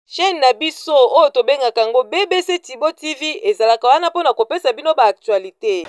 chaîne na biso oyo tobengaka yango BBC Tibo TV ezalaka wana mpona kopesa bino ba actualité.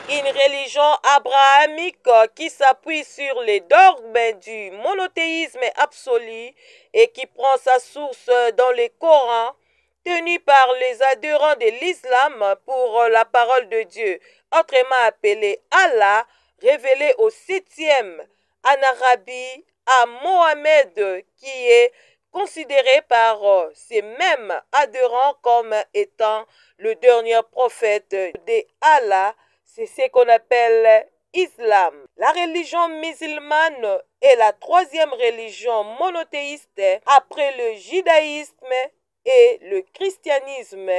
Une religion abrahamique qui s'appuie sur les dogmes du monothéisme absolu et qui prend sa source dans le Coran, tenu par les adhérents de l'islam pour la parole de Dieu, autrement appelé Allah, révélé au 7e en Arabie à Mohammed, qui est considéré par ces mêmes adhérents comme étant le dernier prophète de Allah. C'est ce qu'on appelle Islam. La religion musulmane est la troisième religion monothéiste après le judaïsme et le christianisme,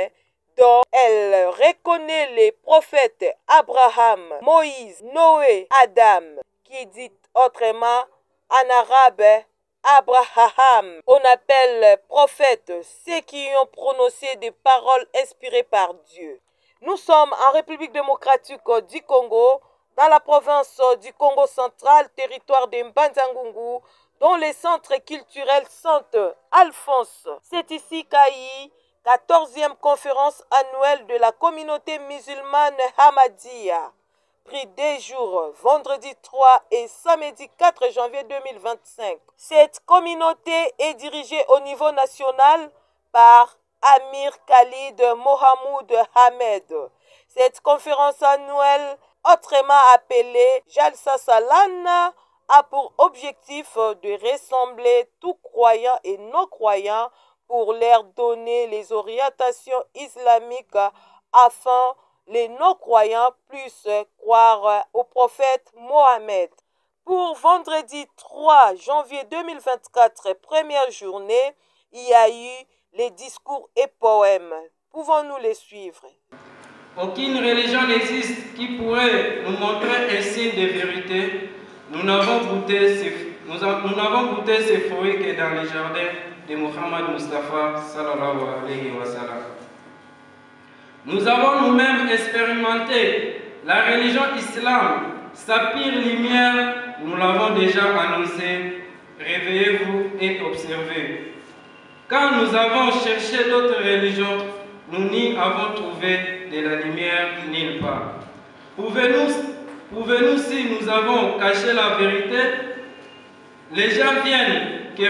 dont elle reconnaît les prophètes Abraham, Moïse, Noé, Adam, qui dit autrement en arabe Abraham. On appelle prophètes ceux qui ont prononcé des paroles inspirées par Dieu. Nous sommes en République démocratique du Congo, dans la province du Congo central, territoire de Mbanza-Ngungu, dont les centres culturels sont Alphonse. C'est ici qu'Aï, 14e conférence annuelle de la communauté musulmane Ahmadiyya, pris 2 jours, vendredi 3 et samedi 4 janvier 2025. Cette communauté est dirigée au niveau national par Amir Khalid Mohamoud Ahmed. Cette conférence annuelle, autrement appelée Jalsa Salana, a pour objectif de rassembler tous croyants et non-croyants pour leur donner les orientations islamiques afin les non-croyants puissent croire au prophète Mohammed. Pour vendredi 3 janvier 2024, première journée, il y a eu les discours et poèmes. Pouvons-nous les suivre? Aucune religion n'existe qui pourrait nous montrer un signe de vérité. Nous n'avons goûté ces fruits que dans les jardins de Muhammad Mustafa sallallahu alayhi wa sallam. Nous avons nous-mêmes expérimenté la religion islam, sa pire lumière, nous l'avons déjà annoncé. Réveillez-vous et observez. Quand nous avons cherché d'autres religions, nous n'y avons trouvé de la lumière nulle part. Pouvez-nous, si nous avons caché la vérité, les gens viennent que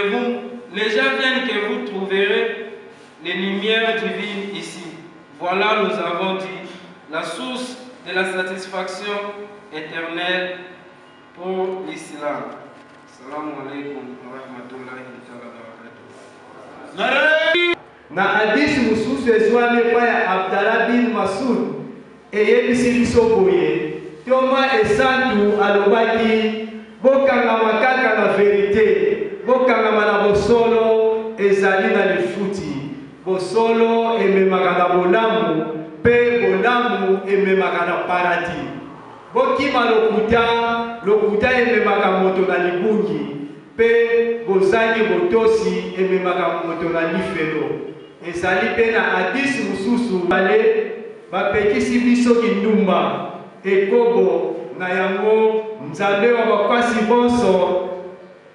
vous trouverez les lumières divines ici. Voilà, nous avons dit, la source de la satisfaction éternelle pour l'islam. Assalamu alaikum wa rahmatullahi wa barakatuh. Na hadisi mususu ezwami kwa ya Abdallah bin Masud eyebisi biso boye toma esantu alobaki bokangama kaka na verite, bokangama na bosolo ezali na lifuti, bosolo ememaka na bolamu pe bolamu ememaka na paradis. Bokima lokuta ememaka moto na libungi pe bozali botosi ememaka moto na lifelo. Ezali pe na hadisi mususu bale bapekisi biso kindumba ekobo na yango nzambe wa bakwasi bonso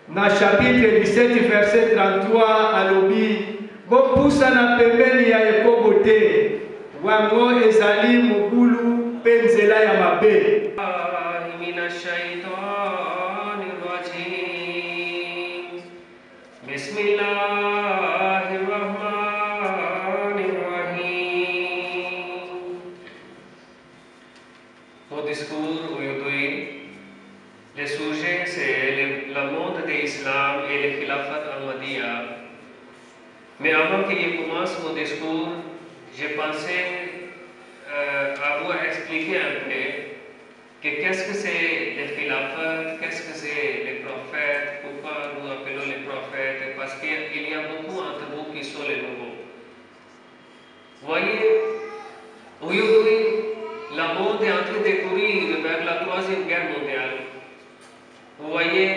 na chapitre 17 verset 33 alobi bopusa na pembeni ya ekobo te wango ezali mobulu pe nzela ya mabe. Mon discours aujourd'hui, le sujet c'est le monde de l'islam et le khilafat Ahmadiyya. Mais avant que je commence mon discours, j'ai pensé à vous expliquer un peu que qu'est-ce que c'est le khilafat, qu'est-ce que c'est les prophètes, pourquoi nous appelons les prophètes, parce qu'il y a beaucoup entre vous qui sont les nouveaux. Voyez, aujourd'hui, le monde est en train de courir vers la 3e guerre mondiale. Vous voyez,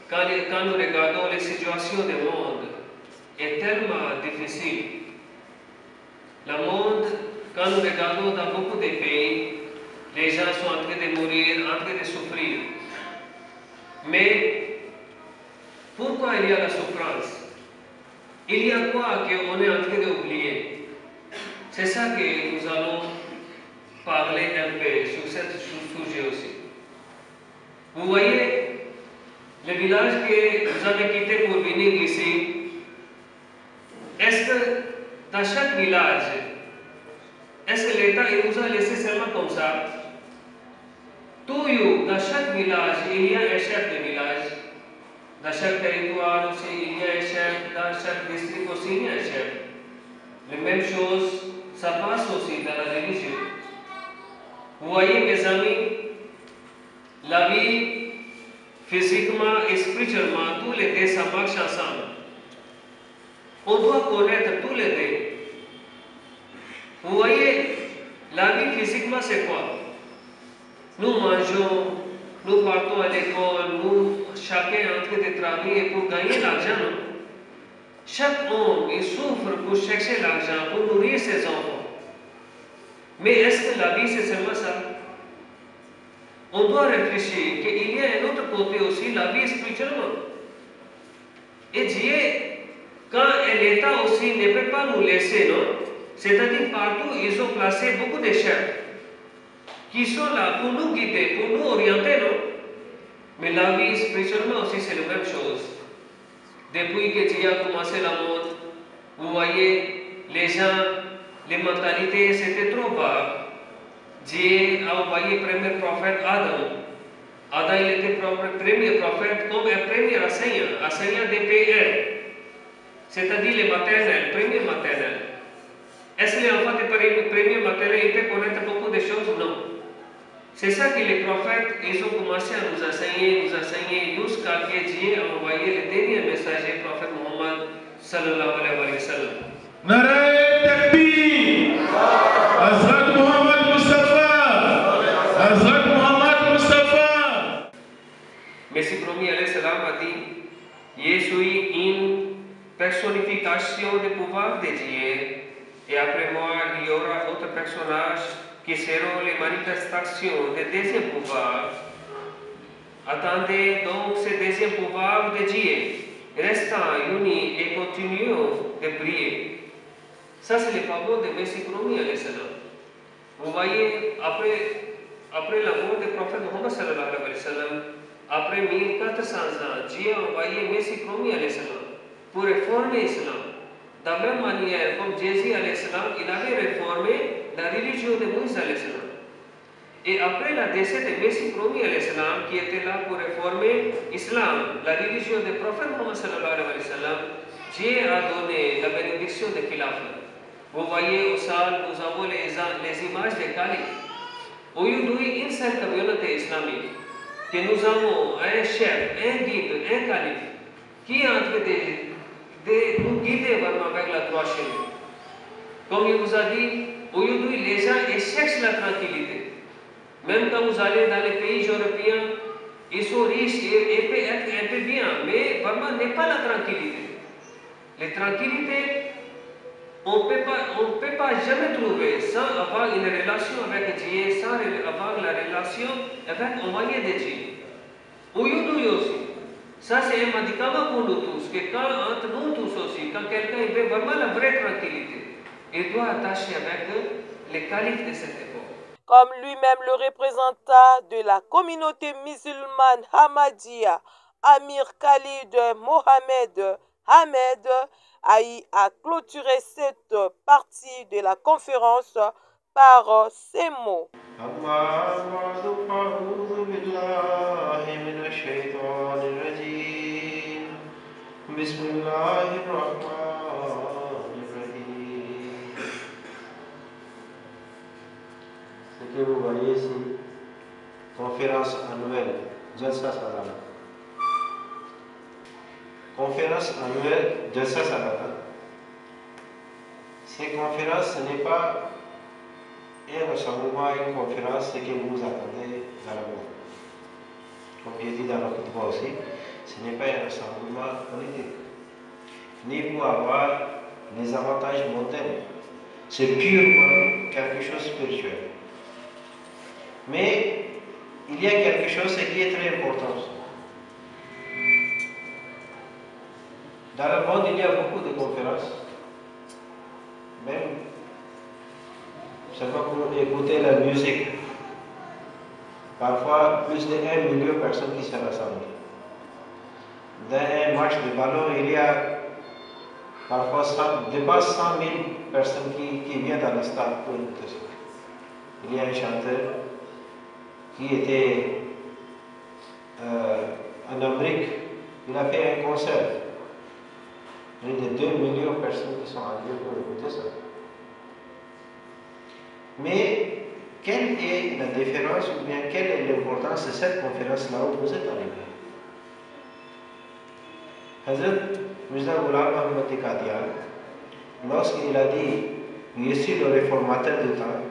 quand nous regardons les situations du monde, est tellement difficile. Le monde quand nous regardons dans beaucoup de pays, les gens sont en train de mourir, en train de souffrir. Mais pourquoi il y a la souffrance? Il y a quoi qu'on est en train d'oublier? C'est ça que nous allons parler un peu sur ce sujet aussi. Vous voyez, le village que vous avez quitté pour venir ici, est-ce que dans chaque village, est-ce que l'État vous a laissé seulement comme ça? Dans chaque village, il y a un chef de village. Dans chaque territoire aussi, il y a un chef. Dans chaque district aussi, il y a un chef. La même chose, ça passe aussi dans la religion. Vous voyez, mes amis, la vie, physiquement et spirituellement, tous les deux, ça marche ensemble. On doit connaître tous les deux. Vous voyez, la vie physiquement, c'est quoi? Nous mangeons, nous partons à l'école, chacun est en train de travailler pour gagner l'argent. Chaque homme, il souffre pour chercher l'argent, pour nourrir ses enfants. Mais est-ce que la vie, c'est seulement ça? On doit réfléchir qu'il y a un autre côté aussi, la vie spirituellement. Et Dieu, quand l'État aussi ne peut pas nous laisser, non? C'est-à-dire partout, ils ont placé beaucoup de chefs qui sont là pour nous guider, pour nous orienter, non? Mais la vie spirituellement aussi, c'est la même chose. Depuis que Dieu a commencé la mode, vous voyez, les gens, les mentalités, c'était trop bas. Dieu a envoyé le premier prophète Adam. Adam, il était le premier prophète comme un premier enseignant des PN. C'est-à-dire les maternelles, premier maternel. Est-ce que les enfants de premier maternel, ils peuvent connaître beaucoup de choses? Non. C'est ça que les prophètes, ils ont commencé à nous enseigner, jusqu'à ce que Dieu a envoyé le dernier messager, le prophète Muhammad, sallallahu alayhi wa sallam. Narae Takbir! Hazrat Muhammad Mustafa! Hazrat Muhammad Mustafa! Messie promis alayhi salam a dit, je suis une personnification du pouvoir de Dieu, et après moi, il y aura d'autres personnages qui seront les manifestations du deuxième pouvoir. Attendez donc ce deuxième pouvoir de Dieu, restant unis et continuons de prier. Ça, c'est les paroles de Messie promis alayhi salam. Vous voyez, après la mort du prophète Muhammad sallallahu alayhi wa sallam, après 1400 ans, Dieu a envoyé Messie promis alayhi salam pour réformer l'islam. De la même manière, comme Jésus alayhi salam, il avait réformé la religion de Moïse alayhi salam. Et après la décès de Messie promis alayhi salam, qui était là pour réformer l'islam, la religion du prophète Muhammad sallallahu alayhi wa sallam, Dieu a donné la bénédiction de Khilafat. Vous voyez au salle, nous avons les images des califes. Aujourd'hui, une seule communauté islamique, que nous avons un chef, un guide, un calife, qui est en train de nous guider vraiment avec la droite chemin. Comme il vous a dit, aujourd'hui, les gens cherchent la tranquillité. Même quand vous allez dans les pays européens, ils sont riches et peuvent être un peu bien, mais vraiment, n'est pas la tranquillité. La tranquillité, on ne peut pas jamais trouver sans avoir une relation avec Dieu, sans avoir la relation avec un moyen de Dieu. Aujourd'hui aussi, ça c'est un médicament pour nous tous, que quand entre nous tous aussi, quand quelqu'un veut vraiment la vraie tranquillité, il doit attacher avec les califes de cette époque. Comme lui-même le représentant de la communauté musulmane Ahmadiyya, Amir Khalid Mohamed Ahmed a clôturé cette partie de la conférence par ces mots. Ce que vous voyez ici, conférence annuelle, Jalsa Salana. Conférence annuelle Jalsa Salana. Ces conférences, ce n'est pas un rassemblement, une conférence que vous vous attendez à la mort. Comme j'ai dit dans notre droit aussi, ce n'est pas un rassemblement politique, ni pour avoir les avantages mondains. C'est purement quelque chose de spirituel. Mais il y a quelque chose qui est très important. Dans le monde, il y a beaucoup de conférences, même seulement pour écouter la musique. Parfois, plus de 1 million de personnes qui se rassemblent. Dans un match de ballon, il y a parfois dépasse 100 000 personnes qui viennent dans le stade pour écouter ça. Il y a un chanteur qui était en Amérique, il a fait un concert. Il y a 2 millions de personnes qui sont arrivées pour écouter ça. Mais quelle est la différence ou bien quelle est l'importance de cette conférence-là où vous êtes arrivés? Hazrat Mirza Ghulam Ahmad Qadian, lorsqu'il a dit je suis le réformateur du temps,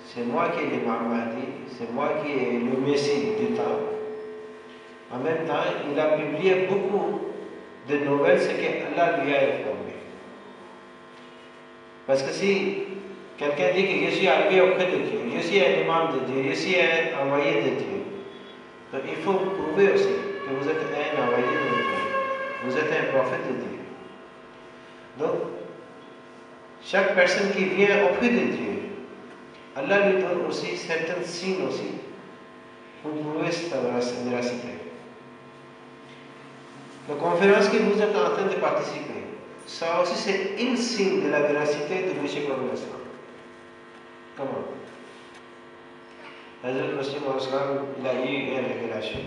c'est moi qui est l'imam Mahdi, c'est moi qui est le Messie du temps. En même temps, il a publié beaucoup de nouvelles, ce qu'Allah lui a informé. Parce que si quelqu'un dit que je suis arrivé auprès de Dieu, je suis un imam de Dieu, je suis un envoyé de Dieu, donc il faut prouver aussi que vous êtes un envoyé de Dieu. Vous êtes un prophète de Dieu. Donc, chaque personne qui vient auprès de Dieu, Allah lui donne aussi certains signes aussi pour prouver cette véracité. La conférence que vous êtes en train de participer, ça aussi c'est un signe de la véracité de M. Mohammed. Comment? Hazrat Masih Mohammed, il a eu une révélation.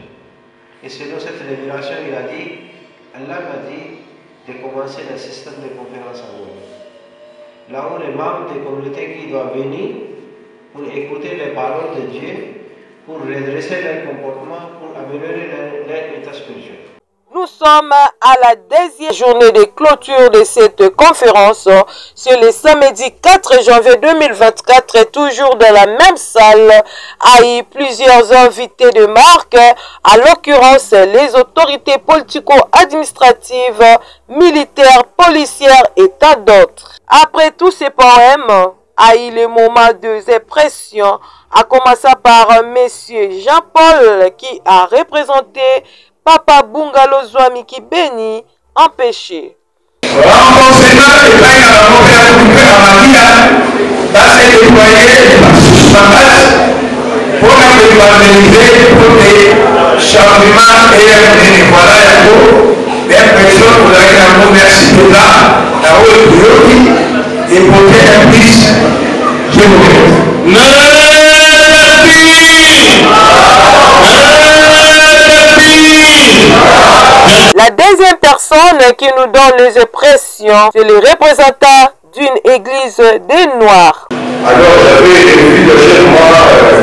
Et selon cette révélation, il a dit, Allah m'a dit de commencer le système de conférence en ligne. Là où les membres des communautés qui doivent venir pour écouter les paroles de Dieu, pour redresser leur comportement, pour améliorer leur état spirituel. Nous sommes à la 10e journée de clôture de cette conférence sur le samedi 4 janvier 2024 et toujours dans la même salle a eu plusieurs invités de marque, à l'occurrence les autorités politico-administratives, militaires, policières et tant d'autres. Après tous ces poèmes, a eu le moment de expression, à commencer par Monsieur Jean-Paul qui a représenté Papa Bungalo Zwami qui bénit empêché. Renforcement et pas à la montagne à Maria, dans ces déployés pour organiser pour des changements et voilà des personnes pour la merci de là, la haute priorité et porter un plus. Je vous remercie. La deuxième personne qui nous donne les impressions, c'est le représentant d'une église des Noirs. Alors j'avais écrit de chez moi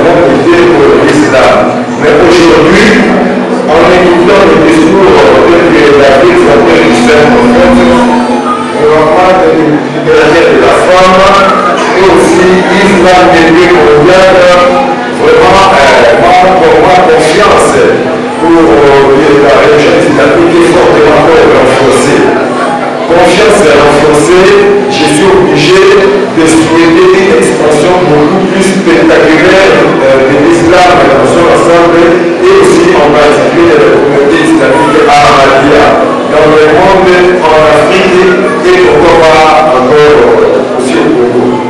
mon idée pour l'islam. Mais aujourd'hui, en écoutant le discours de David Fontaine Hussein, on va parler de libération de la femme et aussi l'islam des lieux mondiales. Vraiment, pour moi, confiance pour la religion islamique est fortement renforcée. Confiance renforcée, je suis obligé de souhaiter une expansion beaucoup plus spectaculaire de l'islam dans son ensemble et aussi en particulier de la communauté islamique Ahmadiyya dans le monde, en Afrique et pourquoi pas encore aussi au Congo.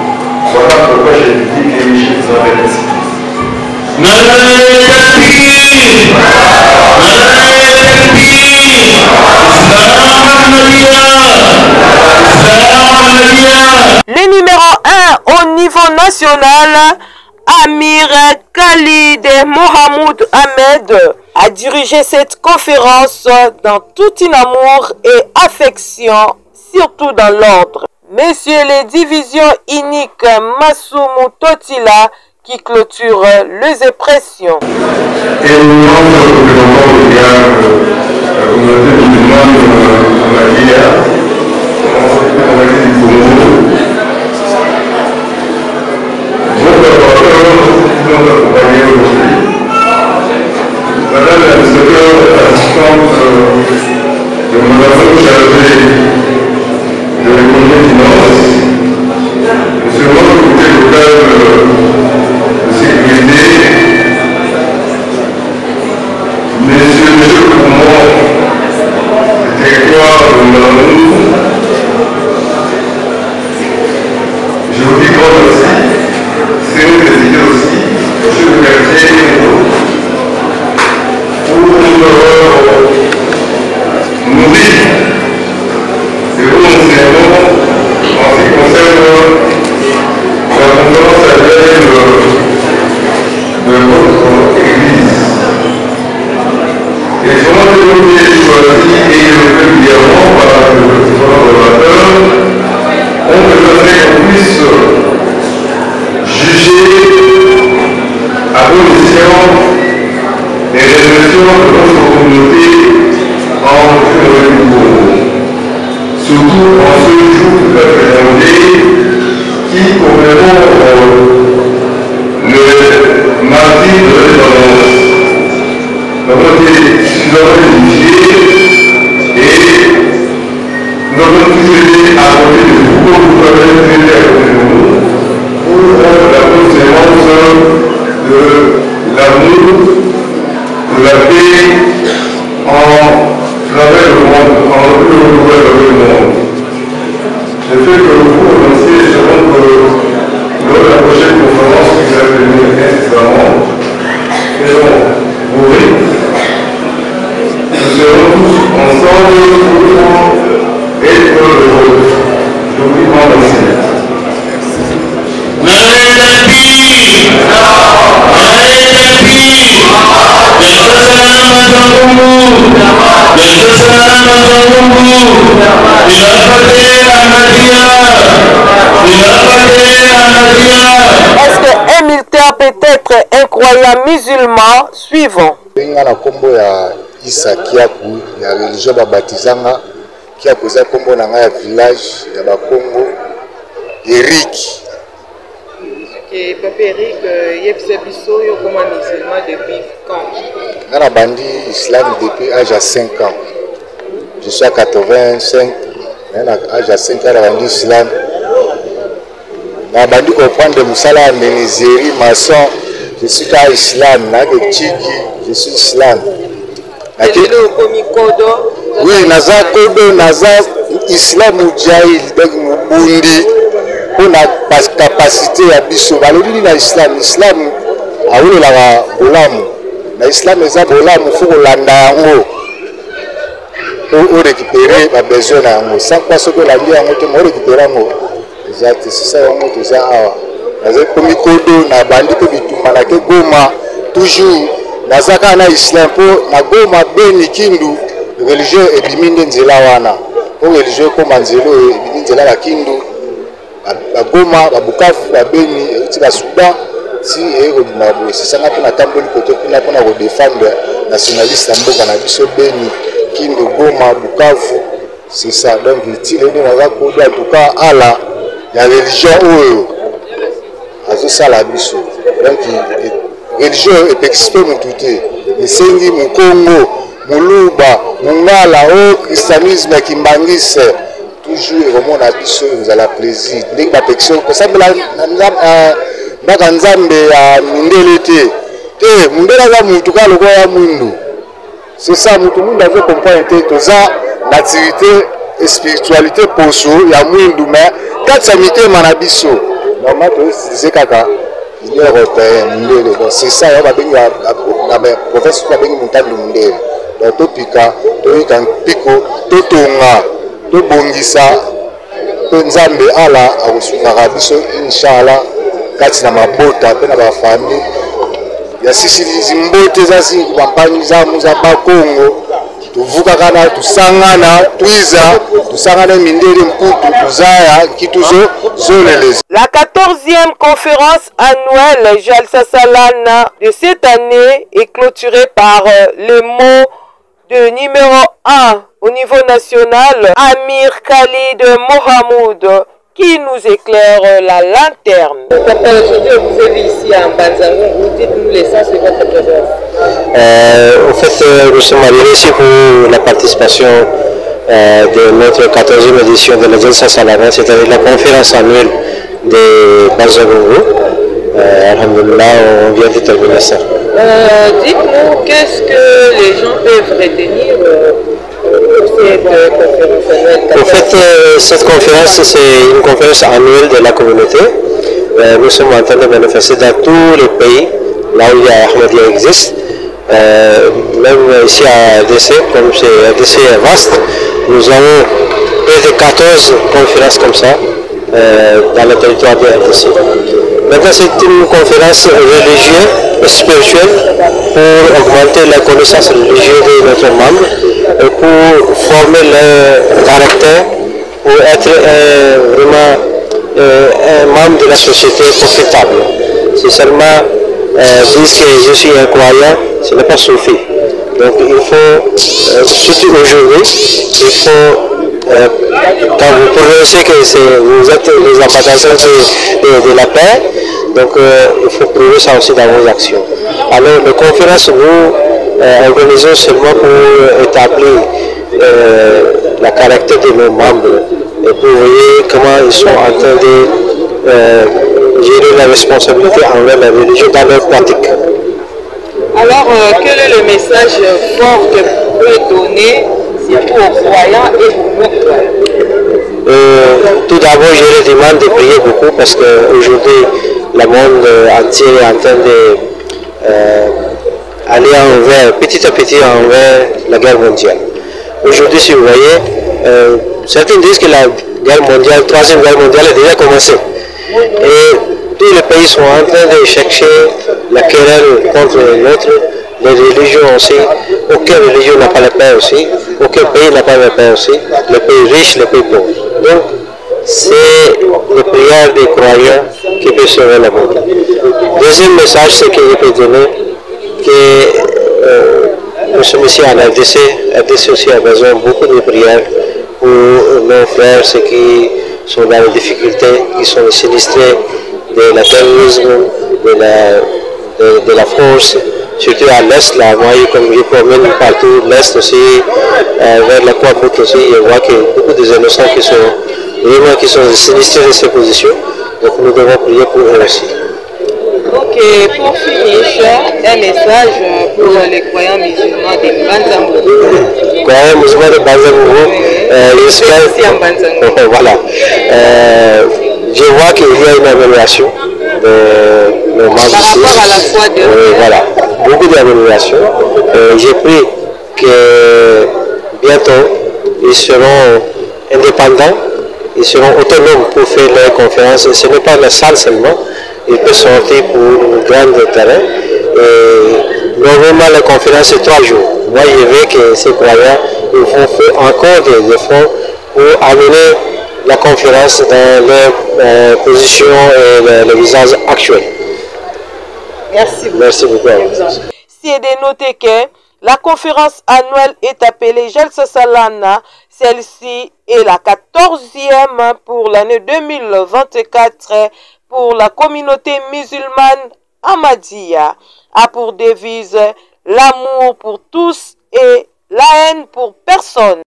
Voilà pourquoi je dis que je vous en remercie. Le numéro 1 au niveau national, Amir Khalid Mohamed Ahmed, a dirigé cette conférence dans tout un amour et affection, surtout dans l'ordre. Messieurs les divisions uniques Massoumou Totila qui clôture les expressions. Et au nom du gouvernement de la communauté musulmane en Algérie, on va dire du Congo, votre rapporteur nous accompagner aujourd'hui. Madame la secrétaire assistante de mon affaire chargée de l'économie et finance, monsieur le comité local nourrir de vos enseignements en ce qui concerne la conférence annuelle de votre Église. Et selon ce que vous avez choisi et régulièrement par le collaborateur, on voudrait qu'on puisse juger à bon escient les réflexions de notre communauté en République du Congo, surtout en ce jour de la février qui commémore le mardi de l'indépendance. Nous avons été suffisamment édifiés et nous avons tous été à côté de vous, vous avez été à côté de nous, pour la conséquence de l'amour, de la paix en travers le monde, en travers le monde. Le fait que vous annonciez selon que lors de la prochaine conférence qui va venir incessamment, nous allons mourir. Nous serons tous ensemble pour être heureux. Je vous remercie. Est-ce qu'un militaire peut être un croyant musulman? Suivant. Na kombo ya Isa Kiaku ya religion babatizanga Kiaku za kombo na ya village ya Bakongo Eric. Et Papa Eric, yebse biso yo comment musulman depuis quand? Na bandi islam depuis âge à 5 ans. Je suis à 85, à âge à 5 ans la bandi islam. Na bandi comprendre musala ya menuiserie maçon. Je suis pas islam, je suis islam. Oui, naza kodo, naza islam mujaïl, donc mubundi, on a capacité à biso. Balobi na islam, islam a oula la bolamu. Na islam eza bolamu, faut landa yango. Pour récupérer ma besoin yango. Sans quoi ce que la vie yango, on récupérer yango. Exact, c'est ça yango tout ça. Naza komi kodo na bandi pe bitumba na ke Goma toujours nazaka na islam po na Goma Beni Kindu religieux ebiminde nzela wana po religieux koma nzelo ebiminde nzela la Kindu ba Goma ba Bukavu ba Beni eti ba Soudan si eko bimabo c'est ça na tuna tamboli koto kuna pona ko défendre nationaliste mboka na biso Beni Kindu Goma Bukavu c'est ça donc il est dans kodo en tout cas ala ya religion oyo ça la biso donc religieux et expert mututé esengi mukongo muluba mungala o christianisme kimbangise toujours remona biso nous a la plaisir ndenge ba pection ko sabela ndaka nzambe ya mindele te mundela za mutu ka loko ya mundu c'est ça mutu mundu avait comprendre toza nativité et spiritualité poso ya mundu mais katsa mitema na biso normalement c'est kaka il est européen ndele c'est ça ya ba bengi na professeur ba bengi mutandu ndele donc topika toyika mpiko totonga tobongisa pe nzambe ala akosunaka biso inshallah kati na mabota pe na ba famille ya sisi zimbote za singu bampani za muza bakongo tuvuka kana tusangana tuiza tusangana mindele mputu tuzaya kituzo zonelezi. La 14e conférence annuelle Jalsa Salana de cette année est clôturée par les mots de numéro 1 au niveau national, Amir Khalid Mohamoud, qui nous éclaire la lanterne. Aujourd'hui, vous êtes ici à Mbanzango, vous dites-nous l'essence de votre présence. En fait, nous sommes arrivés ici pour la participation de notre 14e édition de la Jalsa Salana, c'est-à-dire la conférence annuelle de Mbanzango. Alhamdulillah, on vient de terminer ça. Dites-nous, qu'est-ce que les gens peuvent retenir pour cette conférence annuelle? En fait, cette conférence, c'est une conférence annuelle de la communauté. Nous sommes en train de manifester dans tous les pays, là où il y a Ahmadiyya existe. même ici à RDC, comme RDC est vaste, nous avons près de 14 conférences comme ça dans le territoire de RDC. Maintenant, c'est une conférence religieuse et spirituelle pour augmenter la connaissance religieuse de notre membre et pour former le caractère, pour être vraiment un membre de la société profitable. C'est seulement dire que je suis un croyant, ce n'est pas suffit. Donc il faut, surtout aujourd'hui, il faut, quand vous prononcez que vous êtes les ambassadeurs de la paix, donc il faut prouver ça aussi dans vos actions. Alors les conférences, nous organisons seulement pour établir le caractère de nos membres et pour voir comment ils sont en train de gérer la responsabilité envers la religion dans leur pratique. Alors, quel est le message fort que vous pouvez donner, surtout aux croyants et aux non-croyants? Tout d'abord, je leur demande de prier beaucoup parce qu'aujourd'hui, le monde entier est en train d'aller envers, petit à petit, envers la guerre mondiale. Aujourd'hui, si vous voyez, certains disent que la guerre mondiale, troisième guerre mondiale est déjà commencée. Et tous les pays sont en train de chercher la querelle contre l'autre, les religions aussi. Aucune religion n'a pas la paix aussi, aucun pays n'a pas la paix aussi, les pays riches, les pays pauvres. Donc, c'est les prières des croyants qui peuvent sauver le monde. Deuxième message, c'est que je peux donner que nous sommes ici en RDC. RDC aussi a besoin beaucoup de prières pour nos frères, ceux qui sont dans les difficultés, qui sont sinistrés de la terrorisme, de la force, surtout à l'est, là, moi, comme je promène partout, l'est aussi, vers la Croix-Côte aussi, je vois que beaucoup des innocents qui sont sinistrés de ces positions, donc nous devons prier pour eux aussi. Ok, pour finir, un message pour les croyants musulmans de Banzambourou. Croyants musulmans de Banzambourou, voilà. Je vois qu'il y a une amélioration de nos membres ici. Par rapport à la foi de voilà, beaucoup d'amélioration. J'ai pris que bientôt ils seront indépendants, ils seront autonomes pour faire leurs conférences. Et ce n'est pas la salle seulement, ils peuvent sortir pour un grand terrain. Et normalement, la conférence c'est 3 jours. Moi, je veux que ces croyants ils vont faire encore des efforts pour amener la conférence dans leur position et le visage actuel. Merci beaucoup. Merci beaucoup. C'est de noter que la conférence annuelle est appelée Jalsa Salana. Celle-ci est la 14e pour l'année 2024 pour la communauté musulmane Ahmadiyya. A pour devise l'amour pour tous et la haine pour personne.